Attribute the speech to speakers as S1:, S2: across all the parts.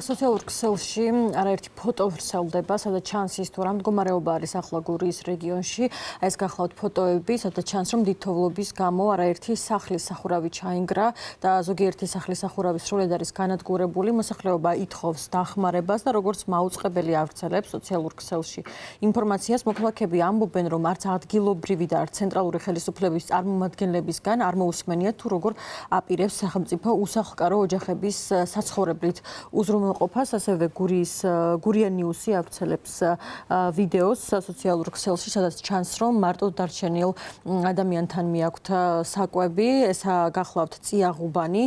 S1: სოციალურ ქსელში არაერთი ფოტო ვრცელდება, სადაც ჩანს ის თუ რა მდგომარეობა არის ახლა გურიის რეგიონში. ეს გახლავთ ფოტოები, სადაც ჩანს რომ დიდთოვლობის გამო არაერთი სახლის სახურავი ჩაინგრა და ზოგიერთი სახლის სახურავი სრულად არის განადგურებული. მოსახლეობა ითხოვს დახმარებას და როგორც მაუწყებელი ავრცელებს სოციალურ ქსელში ინფორმაციას, მოქალაქეები ამბობენ, რომ არც ადგილობრივი და არც ცენტრალური ხელისუფლების წარმომადგენლებისგან არ მოусმენიათ თუ როგორ აპირებს სახელმწიფო უსახლკარო ოჯახების საცხოვრებლით უზრუნველყოფას. ასევე გურია ნიუსი ავრცელებს ვიდეოს სოციალურ ქსელში, სადაც ჩანს, რომ მარტო დარჩენილ ადამიანთან მიაქვთ საკვები, ესა გახლავთ წიაღუბანი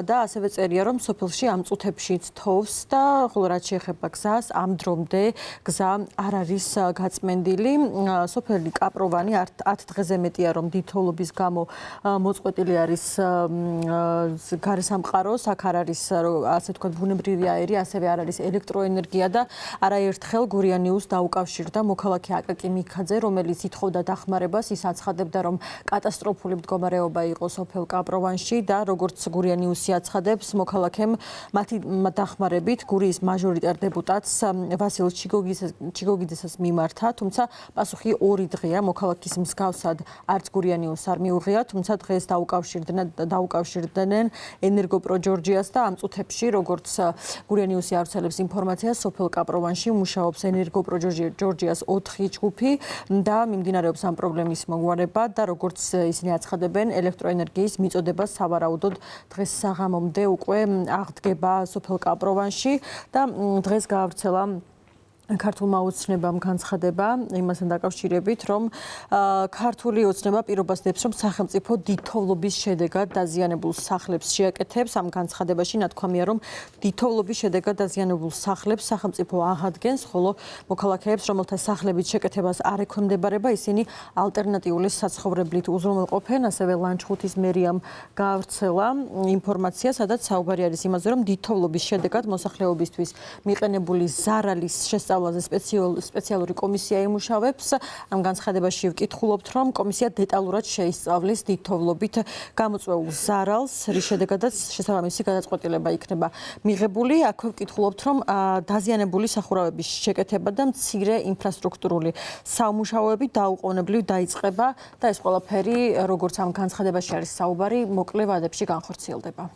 S1: და ასევე წერია, რომ სოფელში ამ წუთებშიც თოვს და ხოლო რაც შეეხება გზას, ამ დრომდე გზა არ არის გაწმენდილი. სოფელი კაპროვანი 10 დღეზე მეტია, რომ დიდთოვლობის გამო მოწყვეტილი არის გარესამყარო, აქ არ არის ასე თქვა ბუნებრივი აერი, ასევე არ არის ელექტროენერგია და არაერთხელ გურია ნიუს დაუკავშირდა მოქალაქე აკაკი მიქაძე, რომელიც ითხოვდა დახმარებას. ის აცხადებდა, რომ კატასტროფული მდგომარეობა იყო სოფელ კაპროვანში და როგორც გურია ნიუსი აცხადებს, მოქალაქემ მათი დახმარებით გურიის მაჟორიტარ დეპუტატს ვასილ ჩიგოგიძესაც მიმართა, თუმცა პასუხი 2 დღეა მოქალაქის მსგავსად არც გურია ნიუსს არ მიუღია, თუმცა დღეს დაუკავშირდნენ ენერგოპრო ჯორჯიას და ამ წუთებში როგორც გურია ნიუსი ავრცელებს ინფორმაციას, სოფელ კაპროვანში მუშაობს ენერგოპრო ჯორჯიას 4 ჯგუფი და მიმდინარეობს ამ პრობლემის მოგვარება და როგორც ისინი აცხადებენ, ელექტროენერგიის მიწოდება სავარაუდოდ დღეს საღამომდე უკვე აღდგება სოფელ კაპროვანში და დღეს გაავრცელა ქართულმა ოცნებამ განცხადება იმასთან დაკავშირებით, რომ ქართული ოცნება პირობას დებს, რომ სახელმწიფო დიდთოვლობის შედეგად დაზიანებულ სახლებს შეაკეთებს. ამ განცხადებაში ნათქვამია, რომ დიდთოვლობის შედეგად დაზიანებულ სახლებს სახელმწიფო აღადგენს, ხოლო მოქალაქეებს, რომელთა სახლებიც შეკეთებას არ ექვემდებარება, ისინი ალტერნატიული საცხოვრებლით უზრუნველყოფენ. ასევე ლანჩხუთის მერიამ გაავრცელა ინფორმაცია, სადაც საუბარი არის იმაზე, რომ დიდთოვლობის შედეგად მოსახლეობისთვის მიყენებული ზარალის შესწავლაზე სპეციალური კომისია იმუშავებს. ამ განცხადებაში ვკითხულობთ, რომ კომისია დეტალურად შეისწავლის დიდთოვლობით გამოწვეულ ზარალს, რის შედეგადაც შესაბამისი გადაწყვეტილება იქნება მიღებული. აქვე ვკითხულობთ, რომ დაზიანებული სახურავების შეკეთება და მცირე ინფრასტრუქტურული სამუშაოები დაუყოვნებლივ დაიწყება და ეს ყველაფერი, როგორც ამ განცხადებაში არის საუბარი, მოკლე ვადებში განხორციელდება.